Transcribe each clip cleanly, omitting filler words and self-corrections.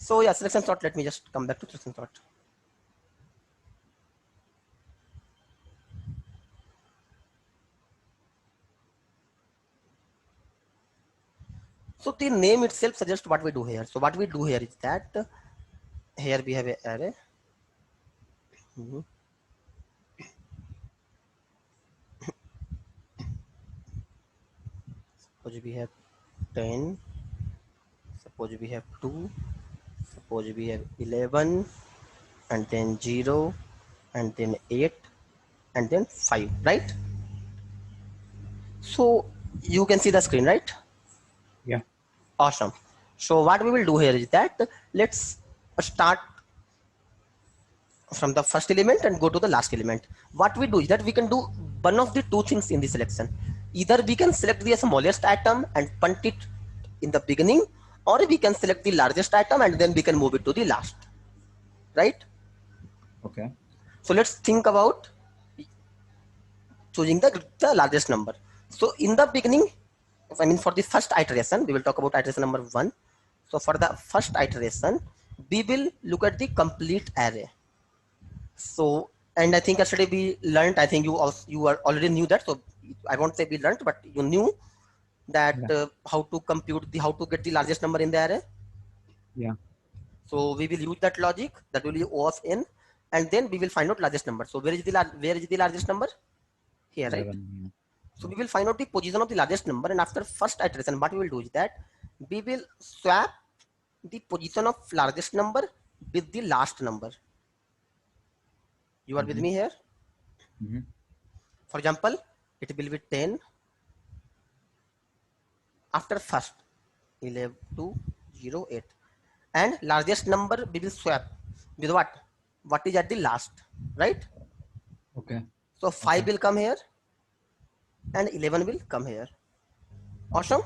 So yeah, selection sort. Let me just come back to selection sort. So the name itself suggests what we do here. So what we do here is that here we have an array. Suppose we have 10. Suppose we have 2. Suppose we have 11, and then 0, and then 8, and then 5, right? So you can see the screen, right? Yeah. Awesome. So what we will do here is that let's start from the first element and go to the last element. What we do is that we can do one of the two things in the selection. Either we can select the smallest atom and punt it in the beginning, or we can select the largest atom and then we can move it to the last, right? Okay. So let's think about choosing the largest number. So in the beginning, I mean for the first iteration, we will talk about iteration number 1. So for the first iteration, we will look at the complete array. So, and I think yesterday we learned, I think you are already knew that. So I won't say we learned, but you knew that how to compute how to get the largest number in the array. Yeah. So we will use that logic, that will be O of n, and then we will find out largest number. So where is the largest number? Here, 11, right? yeah. So we will find out the position of the largest number, and after first iteration, what we will do is that we will swap the position of largest number with the last number. You are with me here? For example, it will be 10 after first 11 2 0 8, and largest number we will swap with what is at the last, right? Okay. So 5 will come here and 11 will come here. Awesome.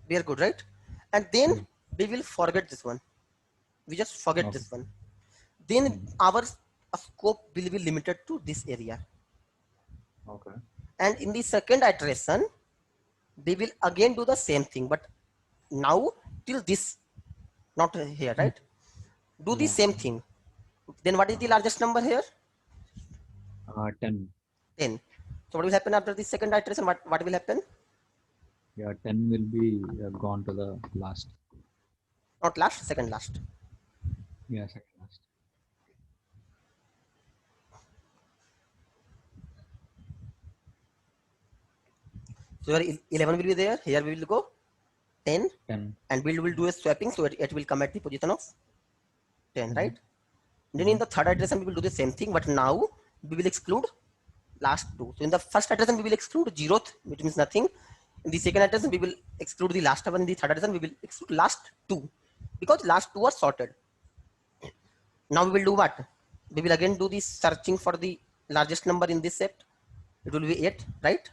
We are good, right? And then we will forget this one. We just forget this one. Then our scope will be limited to this area. Okay. And in the second iteration, we will again do the same thing, but now till this, not here, right? Do the same thing. Then what is the largest number here? 10. 10. So what will happen after the second iteration? What will happen? Yeah, 10 will be gone to the last. Not last, second last. Yeah, second last. So here 11 will be there. Here we will go 10. 10. And we will do a swapping, so it will come at the position of 10, right? Then in the third iteration, we will do the same thing, but now we will exclude last two. So in the first iteration, we will exclude 0th, which means nothing. In the second iteration, we will exclude the last one. In the third iteration, we will exclude last two, because last two are sorted. Now we will do what? We will again do the searching for the largest number in this set. It will be 8, right?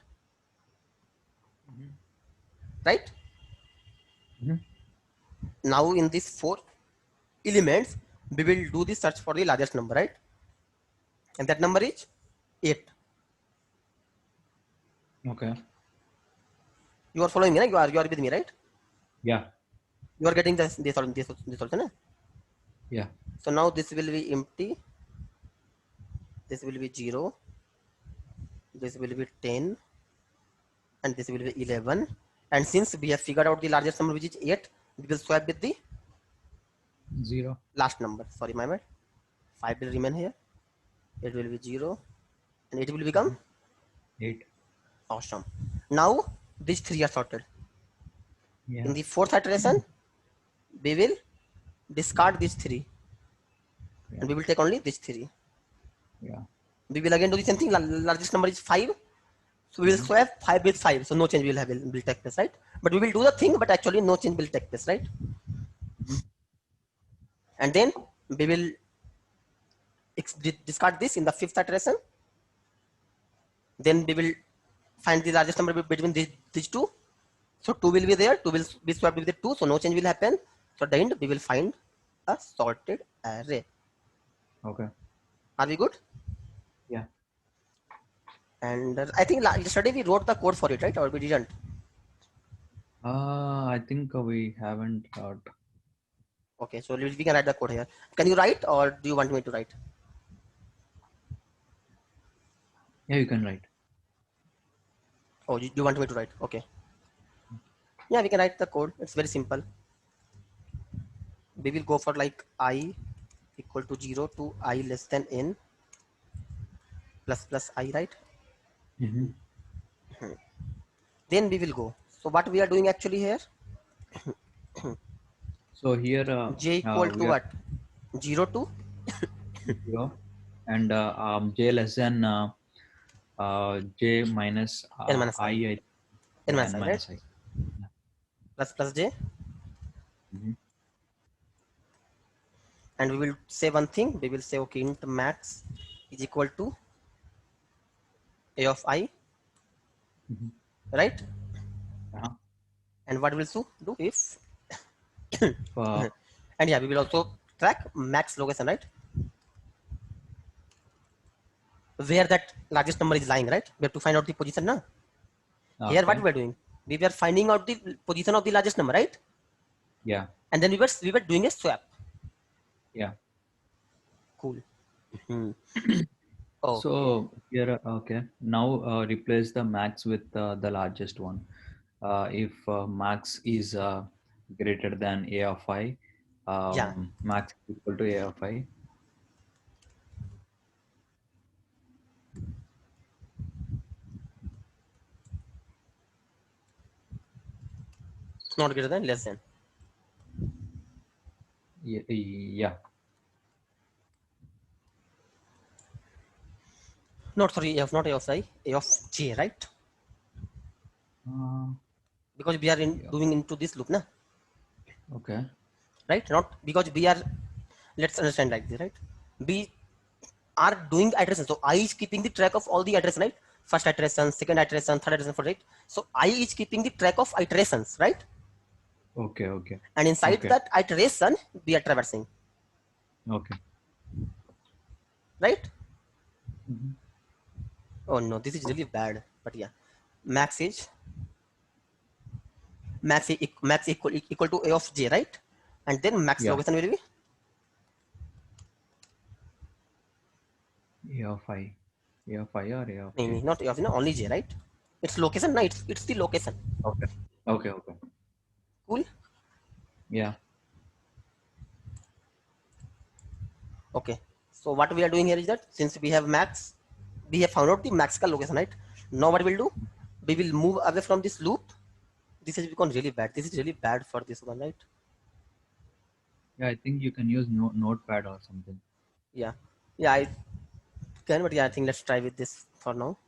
Right? Now in these 4 elements, we will do the search for the largest number, right? And that number is 8. Okay. You are following me, right? You are with me, right? Yeah. You are getting this solution, eh? Yeah. So now this will be empty. This will be 0. This will be 10. And this will be 11. And since we have figured out the largest number, which is 8, we will swap with the 0. last number. Sorry, my bad. 5 will remain here. It will be 0. And it will become 8. awesome. Now these 3 are sorted. Yeah. In the fourth iteration, we will discard these 3. Yeah. And we will take only these 3. Yeah. We will again do the same thing. Largest number is 5. So we will swap 5 with 5. So no change will take place, right? But we will do the thing, but actually no change will take place, right? And then we will discard this in the fifth iteration. Then we will find the largest number between these two. So 2 will be there. 2 will be swapped with the 2. So no change will happen. So at the end, we will find a sorted array. Okay. Are we good? Yeah. And I think yesterday we wrote the code for it, right? Or we didn't? I think we haven't got. Okay, so we can write the code here. Can you write, or do you want me to write? Yeah, you can write. Oh, you want me to write? Okay. Yeah, we can write the code. It's very simple. We will go for like I equal to 0 to I less than n plus I, right? Mm-hmm. Then we will go. So what we are doing actually here, So here j equal to we are what? 0 to 0 and j less than j minus n minus I, n yeah, minus n I, right? minus I. Yeah. Plus j, Mm-hmm. and we will say one thing. We will say okay, int max is equal to a of I, Mm-hmm. right? Uh-huh. And what will do if Uh, and yeah, we will also track max location, right? Where that largest number is lying, right? We have to find out the position now. Here what okay. we are doing, we were finding out the position of the largest number, right? Yeah. And then we were doing a swap. Yeah. Cool. Okay. So here, okay. Now replace the max with the largest one. If max is greater than a of I, Yeah. max is equal to a of I. Not greater than, less than. Yeah. Not sorry, not a of I, a of j, right? Uh, Because we are yeah. doing into this loop, na? Okay. Right? Not because we are. Let's understand like this, right? We are doing iteration. So I is keeping the track of all the iterations, right? First iteration, second iteration, third iteration, for right. So I is keeping the track of iterations, right? Okay. Okay. And inside Okay. that iteration, we are traversing, Okay. right? Mhm. Oh no, this is really bad. But yeah, max is max equal to a of j, right? And then max Yeah. location will be A of I. A of I or A of no, J. not a of only j, right? It's location, no, it's the location. Okay. Okay. Okay. Cool. Yeah. Okay. So what we are doing here is that since we have max, we have found out the maxical location, right? Now what we'll do, we will move away from this loop. This has become really bad. This is really bad for this one, right? Yeah. I think you can use notepad or something. Yeah. Yeah, I can, but yeah, I think let's try with this for now.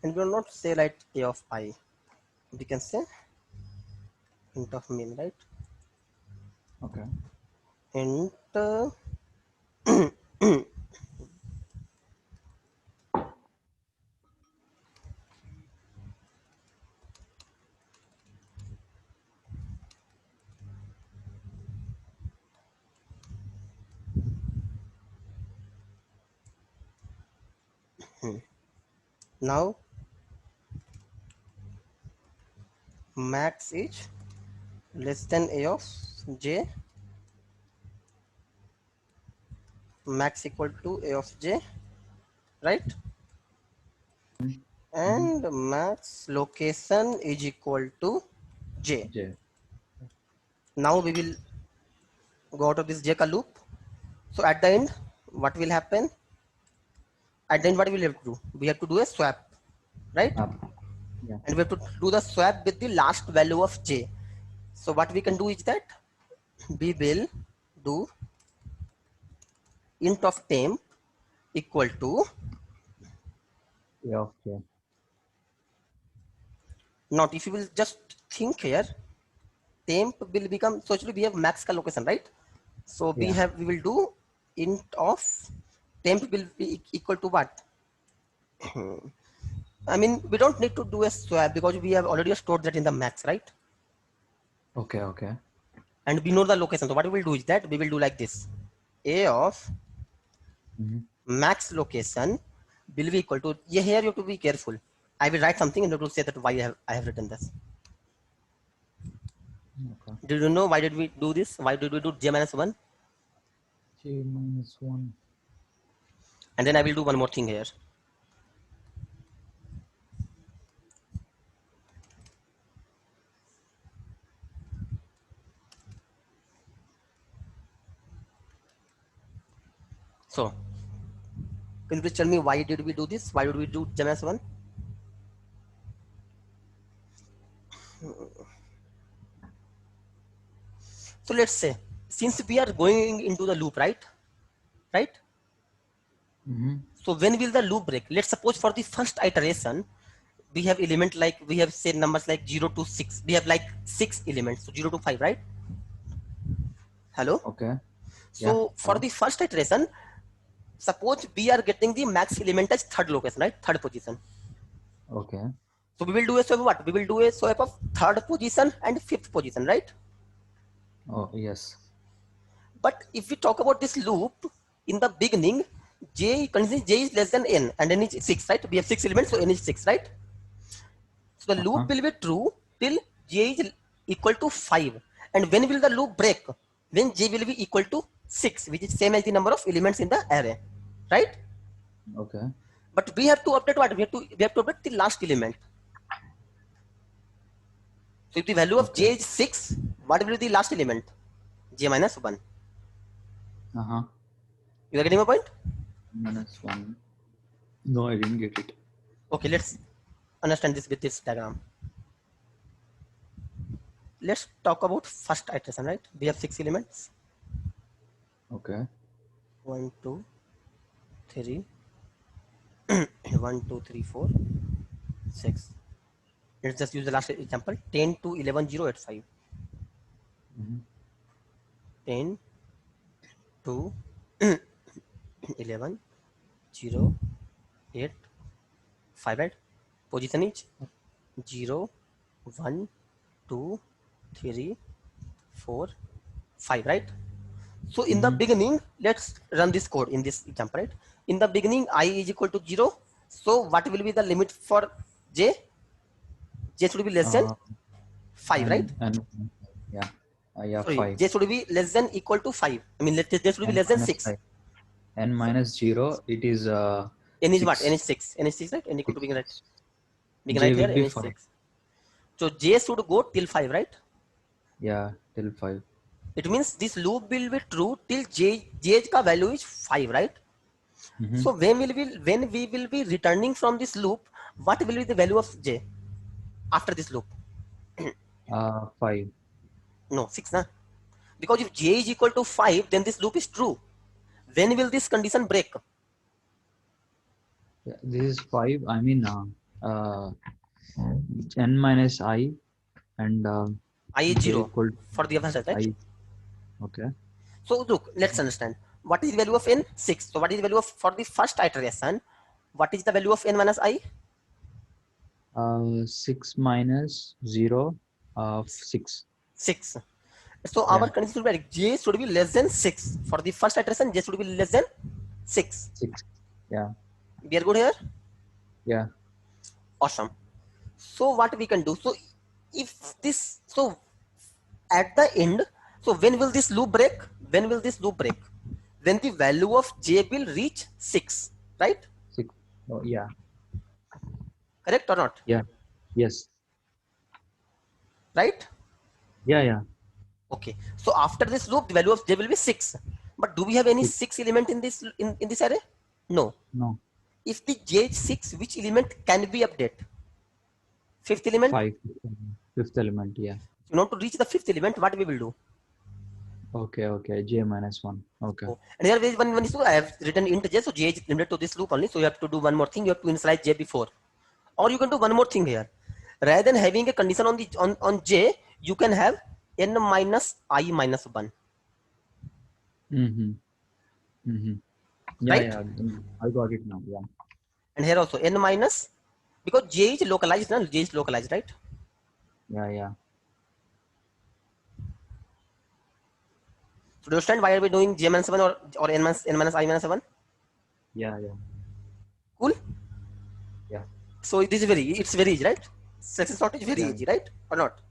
And we will not say like a of I. We can say int of min, right? Okay. Int now max is less than a of j, max equal to a of j, right? Mm-hmm. And max location is equal to j. J. Now we will go out of this j ka loop. So at the end, what will happen? At the end, what we will have to do? We have to do a swap, right? Up. Yeah. And we have to do the swap with the last value of j. So what we can do is that we will do int of temp equal to, A of J. not if you will just think here, temp will become, so actually we have max ka location, right? So Yeah. we will do int of temp will be equal to what? I mean, we don't need to do a swap because we have already stored that in the max, right? Okay, okay. And we know the location. So what we will do is that we will do like this. A of max location will be equal to, here you have to be careful. I will write something and you have to say that why I have written this. Okay. Did you know why did we do this? Why did we do j minus 1? J minus 1. And then I will do one more thing here. So, can you please tell me why did we do this? Why did we do j minus 1? So let's say, since we are going into the loop, right? Right? So when will the loop break? Let's suppose for the first iteration, we have element like, we have say numbers like 0 to 6. We have like 6 elements. So 0 to 5, right? Hello? Okay. So Yeah. for the first iteration, suppose we are getting the max element as third location, right? Third position. Okay. So we will do a swap of what? We will do a swap of third position and fifth position, right? Oh, yes. But if we talk about this loop, in the beginning, j is less than n and n is 6, right? We have 6 elements, so n is 6, right? So the loop will be true till j is equal to 5. And when will the loop break? When j will be equal to 6, which is same as the number of elements in the array, right? Okay. But we have to update what? We have to update the last element. So if the value of j is 6, what will be the last element? J minus 1. You are getting my point? Minus 1. No, I didn't get it. Okay, let's understand this with this diagram. Let's talk about first iteration, right? We have 6 elements. Okay. 1, 2, 3. 1, 2, 3, 4, 6. Let's just use the last example. 10 to 11, 0, 8, 5. 10 to 11, 0, 8, 5, right? Position is 0, 1, 2, 3, 4, 5, right? So in the beginning, let's run this code in this example, right? In the beginning, I is equal to 0. So what will be the limit for j? J should be less than 5, right? And yeah. Yeah, Sorry, 5. j should be less than equal to 5. I mean, j should be less than 6. 5. N minus 0, it is n is 6. what? N is 6. N is 6, right? N equal to being right. Being J right here, will N be is 5. 6. So j should go till 5, right? Yeah, till 5. It means this loop will be true till j's ka value is 5, right? So when we will be returning from this loop, what will be the value of j after this loop? 5. No, 6, na? Because if j is equal to 5, then this loop is true. When will this condition break? Yeah, this is 5. I mean, n minus I and I is j 0 equal for the other side, right? Okay. So look, let's understand. What is the value of n? 6. So what is the value of, for the first iteration, what is the value of n minus I? 6 minus 0 of 6. 6. So our condition should be like j should be less than 6. For the first iteration, j should be less than 6. 6. Yeah. We are good here? Yeah. Awesome. So what we can do? So if this, so at the end, so when will this loop break? When will this loop break? When the value of j will reach 6, right? 6. Oh, yeah. Correct or not? Yeah. Yes. Right? Yeah, yeah. Okay. So after this loop, the value of j will be 6. But do we have any 6 element in this in this array? No. No. If the j is 6, which element can we update? Fifth element? 5. Fifth element, yeah. In order to reach the fifth element, what we will do? Okay, okay. J minus 1. Okay. Oh. And here is one issue. I have written int j, so j is limited to this loop only. So you have to do one more thing. You have to initialize j before. Or you can do one more thing here. Rather than having a condition on the on j, you can have n minus I minus 1. Mm-hmm. Yeah, right? yeah. I got it now. Yeah. And here also n minus, because j is localized, no? J is localized, right? Yeah, yeah. So do you understand why are we doing j minus 7 or n minus I minus 7? Yeah, yeah. Cool. Yeah. So this is it's very easy, right? Success not is very Yeah. easy, right? Or not?